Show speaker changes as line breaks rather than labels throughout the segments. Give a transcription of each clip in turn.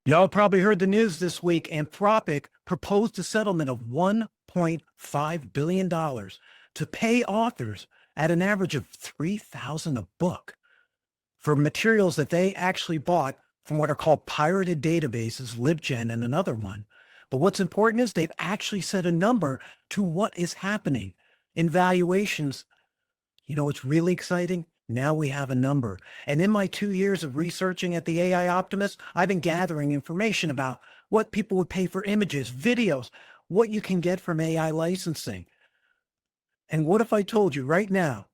Y'all probably heard the news this week. Anthropic proposed a settlement of $1.5 billion to pay authors at an average of $3,000 a book for materials that they actually bought from what are called pirated databases, LibGen and another one. But what's important is they've actually set a number to what is happening in valuations. You know, what's really exciting? Now we have a number. And in my 2 years of researching at the AI Optimist, I've been gathering information about what people would pay for images, videos, what you can get from AI licensing. And what if I told you right now,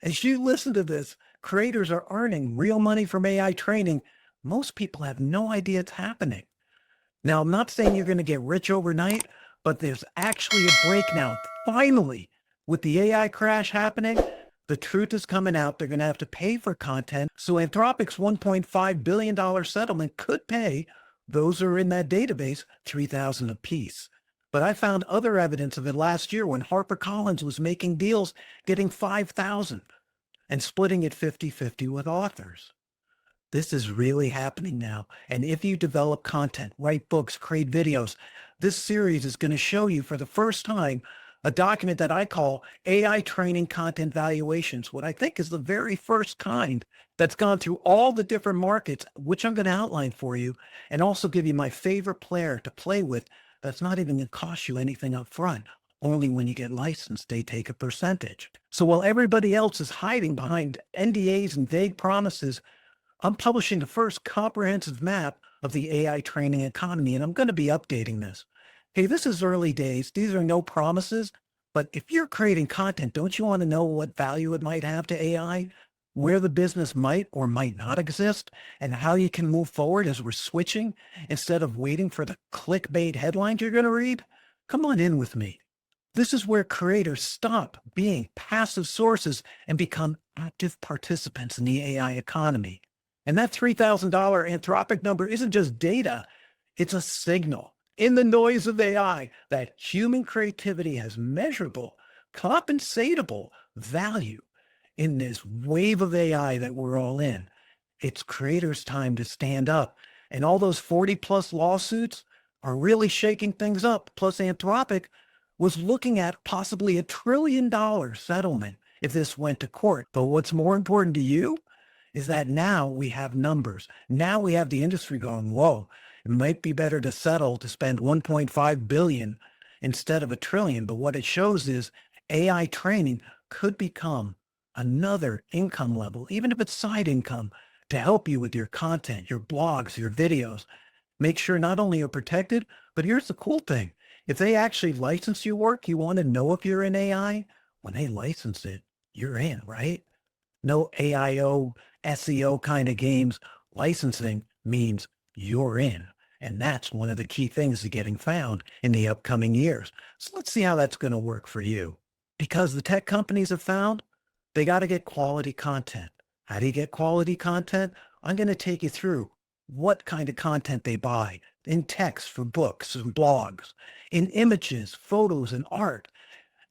as you listen to this, creators are earning real money from AI training. Most people have no idea it's happening. Now, I'm not saying you're going to get rich overnight, but there's actually a break now. Finally, with the AI crash happening, the truth is coming out. They're going to have to pay for content. So Anthropic's $1.5 billion settlement could pay those who are in that database $3,000 apiece. But I found other evidence of it last year when HarperCollins was making deals, getting $5,000 and splitting it 50-50 with authors. This is really happening now. And if you develop content, write books, create videos, this series is going to show you for the first time a document that I call AI Training Content Valuations, what I think is the very first kind that's gone through all the different markets, which I'm going to outline for you, and also give you my favorite player to play with that's not even going to cost you anything up front. Only when you get licensed, they take a percentage. So while everybody else is hiding behind NDAs and vague promises, I'm publishing the first comprehensive map of the AI training economy, and I'm going to be updating this. Hey, this is early days. These are no promises, but if you're creating content, don't you want to know what value it might have to AI, where the business might or might not exist, and how you can move forward as we're switching instead of waiting for the clickbait headlines you're going to read? Come on in with me. This is where creators stop being passive sources and become active participants in the AI economy. And that $3,000 Anthropic number isn't just data, it's a signal in the noise of AI that human creativity has measurable, compensatable value in this wave of AI that we're all in. It's creators' time to stand up. And all those 40 plus lawsuits are really shaking things up. Plus Anthropic was looking at possibly $1 trillion settlement if this went to court. But what's more important to you is that now we have numbers. Now we have the industry going, whoa, it might be better to settle to spend 1.5 billion instead of $1 trillion. But what it shows is AI training could become another income level, even if it's side income, to help you with your content, your blogs, your videos. Make sure not only you're protected, but here's the cool thing. If they actually license your work, you want to know if you're in AI, when they license it, you're in, right? No AIO, SEO kind of games. Licensing means you're in. And that's one of the key things to getting found in the upcoming years. So let's see how that's going to work for you. Because the tech companies have found they got to get quality content. How do you get quality content? I'm going to take you through what kind of content they buy in text for books and blogs, in images, photos, and art.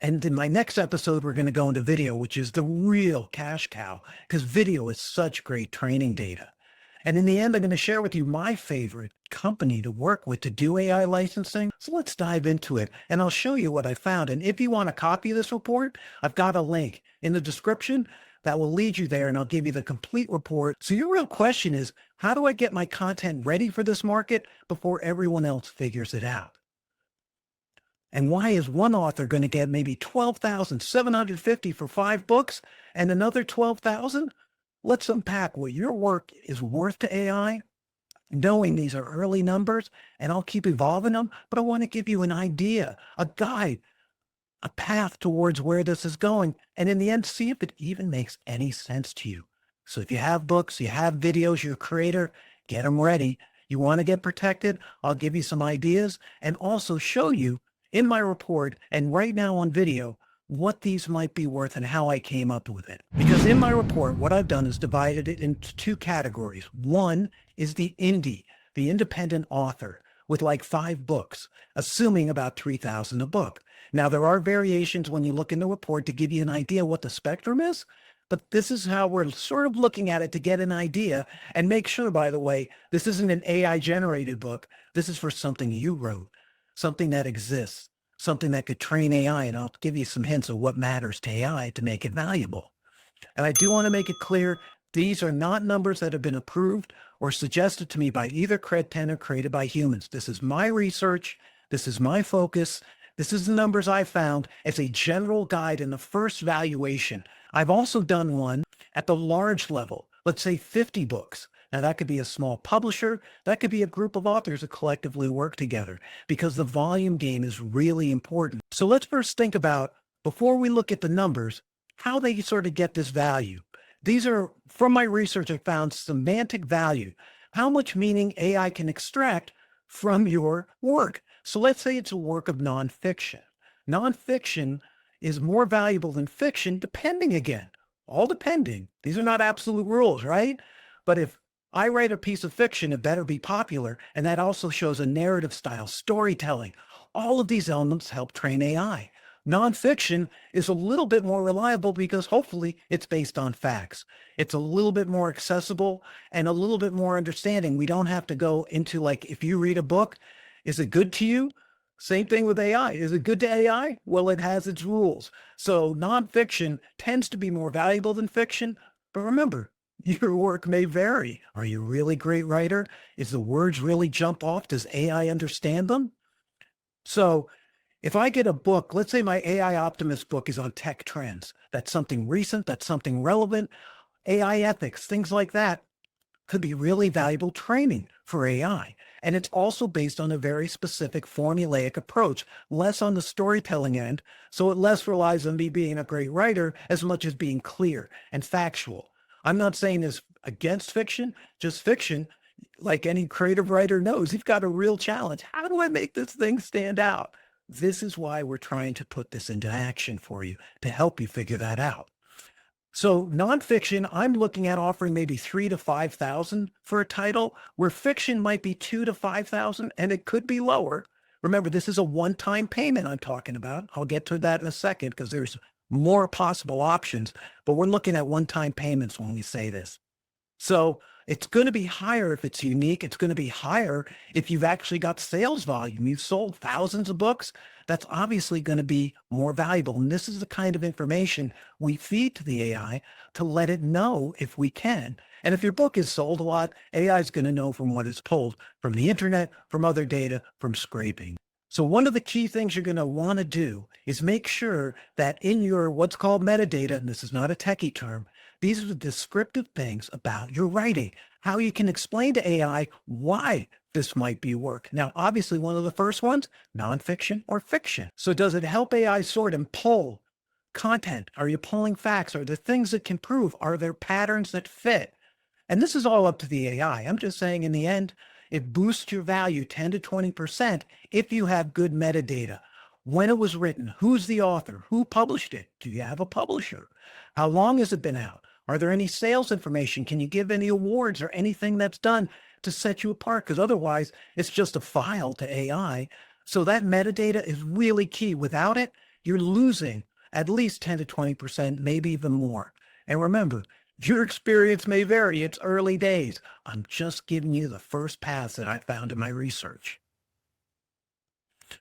And in my next episode, we're going to go into video, which is the real cash cow, because video is such great training data. And in the end, I'm going to share with you my favorite company to work with to do AI licensing. So let's dive into it, and I'll show you what I found. And if you want a copy of this report, I've got a link in the description that will lead you there, and I'll give you the complete report. So your real question is, how do I get my content ready for this market before everyone else figures it out? And why is one author going to get maybe $12,750 for 5 books and another $12,000? Let's unpack what your work is worth to AI, knowing these are early numbers, and I'll keep evolving them, but I want to give you an idea, a guide, a path towards where this is going. And in the end, see if it even makes any sense to you. So if you have books, you have videos, you're a creator, get them ready. You want to get protected? I'll give you some ideas and also show you in my report and right now on video what these might be worth and how I came up with it. Because in my report, what I've done is divided it into 2 categories. One is the indie, the independent author with like 5 books, assuming about $3,000 a book. Now, there are variations when you look in the report to give you an idea what the spectrum is, But this is how we're sort of looking at it to get an idea and make sure, by the way, this isn't an AI generated book. This is for something you wrote, something that exists, something that could train AI. And I'll give you some hints of what matters to AI to make it valuable. And I do want to make it clear, these are not numbers that have been approved or suggested to me by either CredPen or created by humans. This is my research. This is my focus. This is the numbers I found as a general guide in the first valuation. I've also done one at the large level, let's say 50 books. Now that could be a small publisher. That could be a group of authors that collectively work together because the volume game is really important. So let's first think about, before we look at the numbers, how they sort of get this value. These are, from my research, I found semantic value, how much meaning AI can extract from your work. So let's say it's a work of nonfiction. Nonfiction is more valuable than fiction, depending again, all depending. These are not absolute rules, right? But if I write a piece of fiction, it better be popular. And that also shows a narrative style, storytelling. All of these elements help train AI. Nonfiction is a little bit more reliable because hopefully it's based on facts. It's a little bit more accessible and a little bit more understanding. We don't have to go into, like, if you read a book, is it good to you? Same thing with AI. Is it good to AI? Well, it has its rules. So nonfiction tends to be more valuable than fiction. But remember, your work may vary. Are you a really great writer? Is the words really jump off? Does AI understand them? So if I get a book, let's say my AI Optimist book is on tech trends. That's something recent. That's something relevant. AI ethics, things like that could be really valuable training for AI. And it's also based on a very specific formulaic approach, less on the storytelling end. So it less relies on me being a great writer as much as being clear and factual. I'm not saying this against fiction, just fiction. Like any creative writer knows, you've got a real challenge. How do I make this thing stand out? This is why we're trying to put this into action for you to help you figure that out. So nonfiction, I'm looking at offering maybe 3,000 to 5,000 for a title, where fiction might be 2,000 to 5,000, and it could be lower. Remember, this is a one-time payment I'm talking about. I'll get to that in a second because there's more possible options, but we're looking at one-time payments when we say this. So it's going to be higher if it's unique. It's going to be higher if you've actually got sales volume. You've sold thousands of books. That's obviously going to be more valuable. And this is the kind of information we feed to the AI to let it know if we can. And if your book is sold a lot, AI is going to know from what it's pulled from the internet, from other data, from scraping. So one of the key things you're going to want to do is make sure that in your what's called metadata, and this is not a techie term, these are the descriptive things about your writing, how you can explain to AI why this might be work. Now, obviously, one of the first ones, nonfiction or fiction. So does it help AI sort and pull content? Are you pulling facts? Are there things that can prove? Are there patterns that fit? And this is all up to the AI. I'm just saying in the end, it boosts your value 10 to 20% if you have good metadata. When it was written, who's the author? Who published it? Do you have a publisher? How long has it been out? Are there any sales information? Can you give any awards or anything that's done to set you apart? Because otherwise, it's just a file to AI. So that metadata is really key. Without it, you're losing at least 10 to 20%, maybe even more. And remember, your experience may vary. It's early days. I'm just giving you the first paths that I found in my research.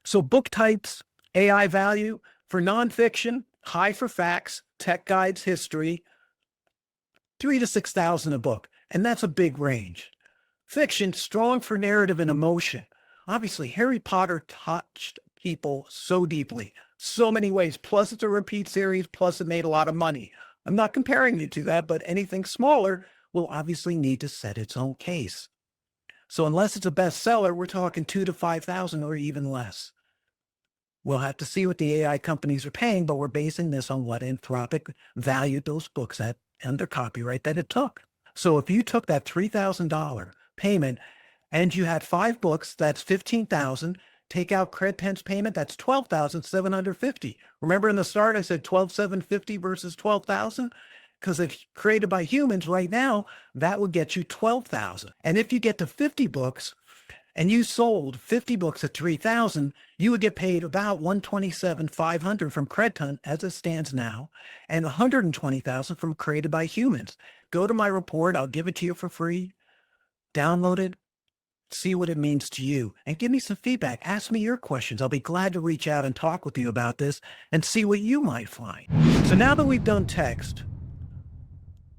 So book types, AI value for nonfiction, high for facts, tech guides, history, 3,000 to 6,000 a book. And that's a big range. Fiction, strong for narrative and emotion. Obviously, Harry Potter touched people so deeply, so many ways. Plus, it's a repeat series. Plus, it made a lot of money. I'm not comparing you to that, but anything smaller will obviously need to set its own case. So unless it's a bestseller, we're talking 2,000 to 5,000 or even less. We'll have to see what the AI companies are paying, but we're basing this on what Anthropic valued those books at and their copyright that it took. So if you took that $3,000 payment and you had 5 books, that's 15,000. Take out CredPen's payment, that's 12,750. Remember in the start, I said 12,750 versus 12,000? Because if created by humans right now, that would get you 12,000. And if you get to 50 books and you sold 50 books at 3,000, you would get paid about 127,500 from Credton as it stands now, and 120,000 from Created by Humans. Go to my report. I'll give it to you for free. Download it. See what it means to you and give me some feedback. Ask me your questions. I'll be glad to reach out and talk with you about this and see what you might find. So now that we've done text,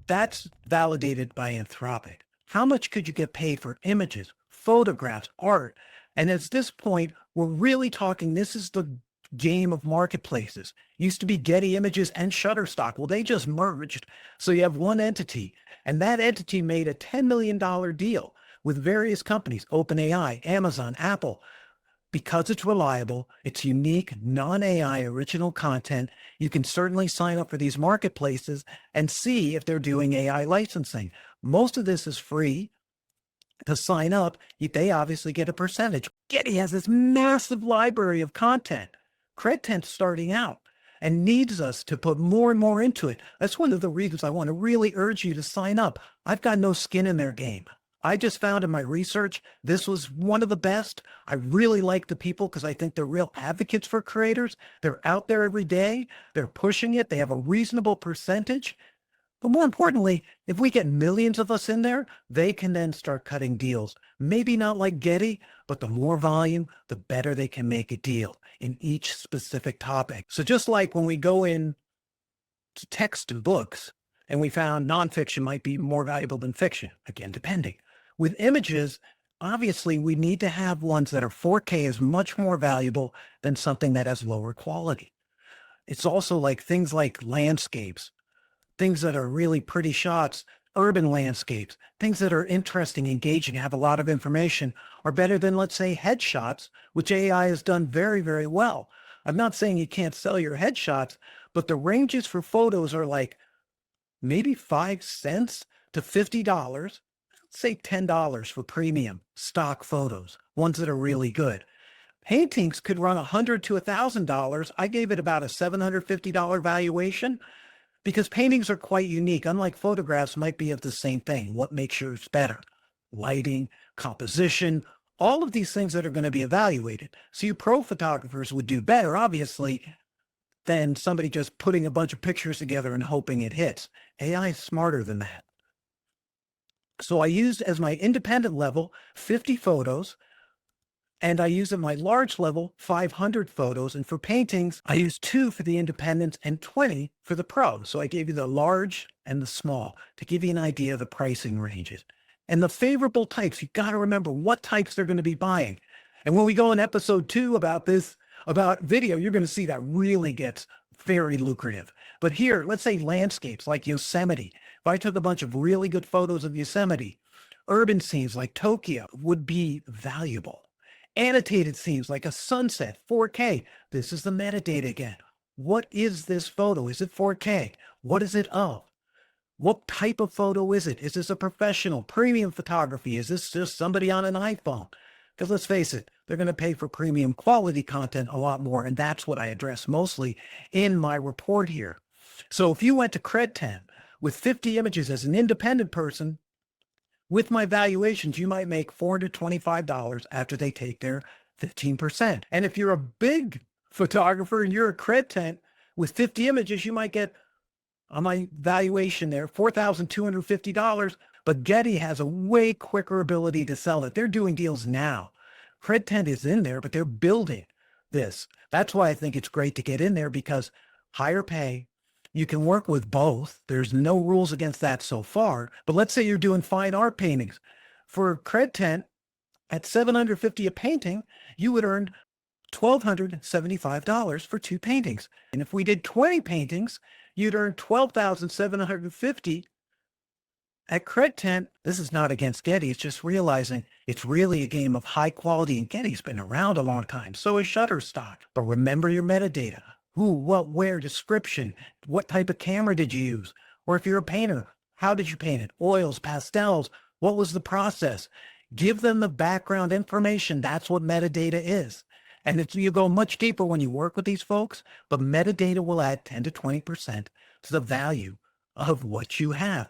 that's validated by Anthropic. How much could you get paid for images, photographs, art? And at this point, we're really talking, this is the game of marketplaces. Used to be Getty Images and Shutterstock. Well, they just merged. So you have one entity, and that entity made a $10 million deal with various companies, OpenAI, Amazon, Apple. Because it's reliable, it's unique, non-AI original content, you can certainly sign up for these marketplaces and see if they're doing AI licensing. Most of this is free. To sign up, they obviously get a percentage. Getty has this massive library of content. Credtent's starting out and needs us to put more and more into it. That's one of the reasons I want to really urge you to sign up. I've got no skin in their game. I just found in my research, this was one of the best. I really like the people because I think they're real advocates for creators. They're out there every day. They're pushing it. They have a reasonable percentage. But more importantly, if we get millions of us in there, they can then start cutting deals. Maybe not like Getty, but the more volume, the better they can make a deal in each specific topic. So just like when we go in to text and books, and we found nonfiction might be more valuable than fiction, again, depending. With images, obviously, we need to have ones that are 4K is much more valuable than something that has lower quality. It's also like things like landscapes, things that are really pretty shots, urban landscapes, things that are interesting, engaging, have a lot of information are better than, let's say, headshots, which AI has done very, very well. I'm not saying you can't sell your headshots, but the ranges for photos are like maybe 5 cents to $50. Say $10 for premium stock photos, ones that are really good. Paintings could run $100 to $1,000. I gave it about a $750 valuation because paintings are quite unique. Unlike photographs might be of the same thing. What makes yours better? Lighting, composition, all of these things that are going to be evaluated. So you pro photographers would do better, obviously, than somebody just putting a bunch of pictures together and hoping it hits. AI is smarter than that. So I used as my independent level 50 photos, and I used at my large level 500 photos. And for paintings, I used 2 for the independents and 20 for the pro. So I gave you the large and the small to give you an idea of the pricing ranges. And the favorable types, you got to remember what types they're going to be buying. And when we go in episode 2 about this, about video, you're going to see that really gets very lucrative. But here, let's say landscapes like Yosemite. If I took a bunch of really good photos of Yosemite, urban scenes like Tokyo would be valuable. Annotated scenes like a sunset, 4K. This is the metadata again. What is this photo? Is it 4K? What is it of? What type of photo is it? Is this a professional, premium photography? Is this just somebody on an iPhone? Because let's face it, they're going to pay for premium quality content a lot more. And that's what I address mostly in my report here. So if you went to Cred10 with 50 images as an independent person, with my valuations, you might make $425 after they take their 15%. And if you're a big photographer and you're a Cred10 with 50 images, you might get, on my valuation there, $4,250. But Getty has a way quicker ability to sell it. They're doing deals now. Cred10 is in there, but they're building this. That's why I think it's great to get in there, because higher pay, you can work with both. There's no rules against that so far. But let's say you're doing fine art paintings. For Cred10, at $750 a painting, you would earn $1,275 for 2 paintings. And if we did 20 paintings, you'd earn $12,750 at Cred10. This is not against Getty. It's just realizing it's really a game of high quality, and Getty's been around a long time. So is Shutterstock. But remember your metadata. Who, what, where, description, what type of camera did you use? Or if you're a painter, how did you paint it? Oils, pastels, what was the process? Give them the background information. That's what metadata is. And you go much deeper when you work with these folks, but metadata will add 10 to 20% to the value of what you have,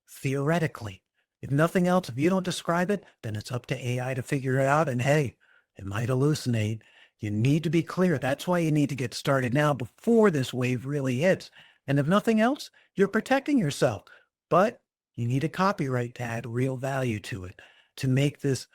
theoretically. If nothing else, if you don't describe it, then it's up to AI to figure it out. And hey, it might hallucinate. You need to be clear. That's why you need to get started now before this wave really hits. And if nothing else, you're protecting yourself. But you need a copyright to add real value to it, to make this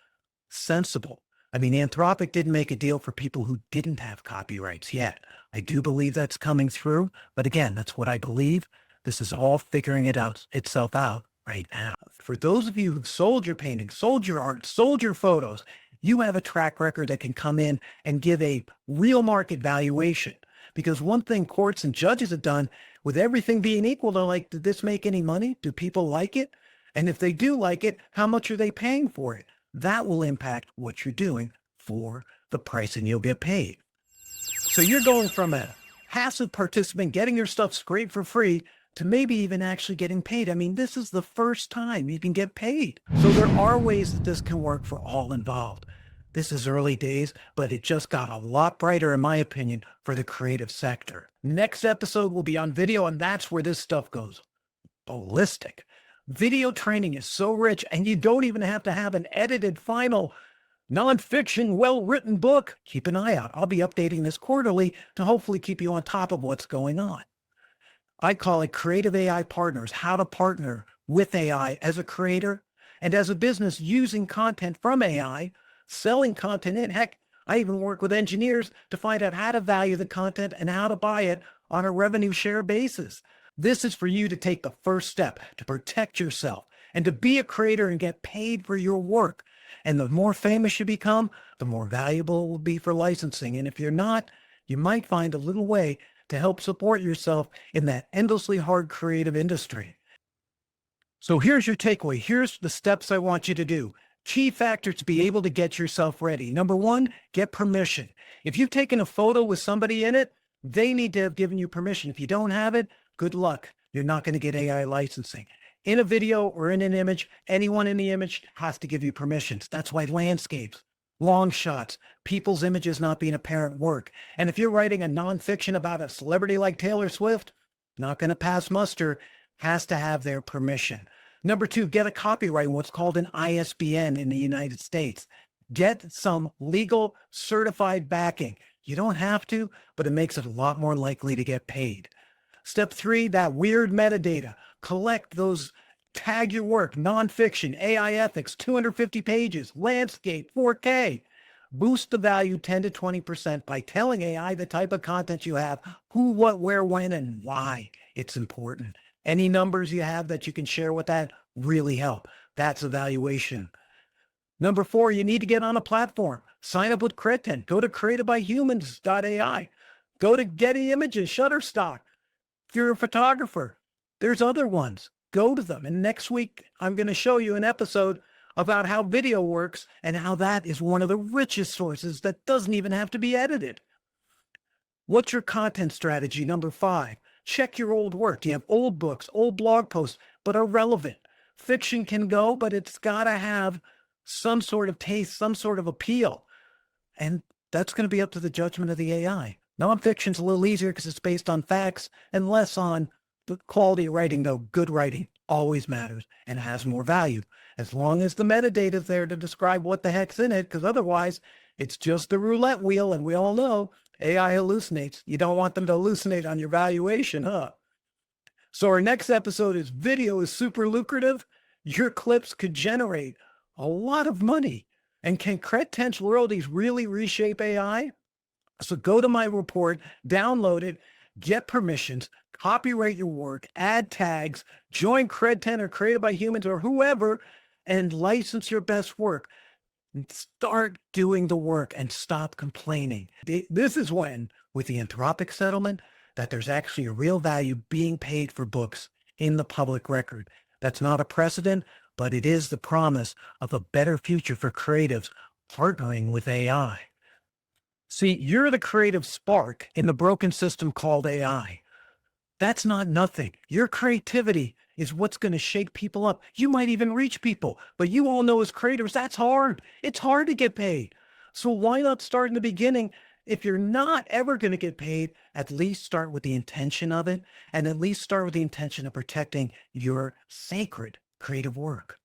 sensible. I mean, Anthropic didn't make a deal for people who didn't have copyrights yet. I do believe that's coming through. But again, that's what I believe. This is all figuring itself out right now. For those of you who've sold your paintings, sold your art, sold your photos, you have a track record that can come in and give a real market valuation. Because one thing courts and judges have done, with everything being equal, they're like, did this make any money? Do people like it? And if they do like it, how much are they paying for it? That will impact what you're doing for the price, and you'll get paid. So you're going from a passive participant getting your stuff scraped for free to maybe even actually getting paid. I mean, this is the first time you can get paid. So there are ways that this can work for all involved. This is early days, but it just got a lot brighter, in my opinion, for the creative sector. Next episode will be on video, and that's where this stuff goes ballistic. Video training is so rich, and you don't even have to have an edited final nonfiction, well-written book. Keep an eye out. I'll be updating this quarterly to hopefully keep you on top of what's going on. I call it Creative AI Partners, how to partner with AI as a creator and as a business using content from AI, selling content in. Heck, I even work with engineers to find out how to value the content and how to buy it on a revenue share basis. This is for you to take the first step to protect yourself and to be a creator and get paid for your work. And the more famous you become, the more valuable it will be for licensing. And if you're not, you might find a little way to help support yourself in that endlessly hard creative industry. So here's your takeaway. Here's the steps I want you to do. Key factors to be able to get yourself ready. Number one, get permission. If you've taken a photo with somebody in it, they need to have given you permission. If you don't have it, good luck. You're not going to get AI licensing. In a video or in an image, anyone in the image has to give you permissions. That's why landscapes, long shots, people's images not being apparent work. And if you're writing a nonfiction about a celebrity like Taylor Swift, not going to pass muster, has to have their permission. Number two, get a copyright, what's called an ISBN in the United States. Get some legal certified backing. You don't have to, but it makes it a lot more likely to get paid. Step three, that weird metadata. Collect those, tag your work, nonfiction, AI ethics, 250 pages, landscape, 4K. Boost the value 10 to 20% by telling AI the type of content you have, who, what, where, when, and why it's important. Any numbers you have that you can share with that really help. That's evaluation. Number four, you need to get on a platform. Sign up with Credtent. Go to createbyhumans.ai. Go to Getty Images, Shutterstock. If you're a photographer, there's other ones. Go to them. And next week, I'm going to show you an episode about how video works and how that is one of the richest sources that doesn't even have to be edited. What's your content strategy? Number five, check your old work. Do you have old books, old blog posts, but are relevant? Fiction can go, but it's got to have some sort of taste, some sort of appeal. And that's going to be up to the judgment of the AI. Nonfiction's a little easier because it's based on facts and less on the quality of writing, though good writing always matters and has more value. As long as the metadata is there to describe what the heck's in it, because otherwise it's just the roulette wheel, and we all know AI hallucinates. You don't want them to hallucinate on your valuation, huh? So our next episode is video is super lucrative. Your clips could generate a lot of money. And can Credtent's royalties really reshape AI? So go to my report, download it, get permissions, copyright your work, add tags, join Credtent or Created by Humans or whoever, and license your best work. And start doing the work and stop complaining. This is when, with the Anthropic settlement, that there's actually a real value being paid for books in the public record. That's not a precedent, but it is the promise of a better future for creatives partnering with AI. See, you're the creative spark in the broken system called AI. That's not nothing. Your creativity is what's going to shake people up. You might even reach people, but you all know as creators, that's hard. It's hard to get paid. So why not start in the beginning? If you're not ever going to get paid, at least start with the intention of it, and at least start with the intention of protecting your sacred creative work.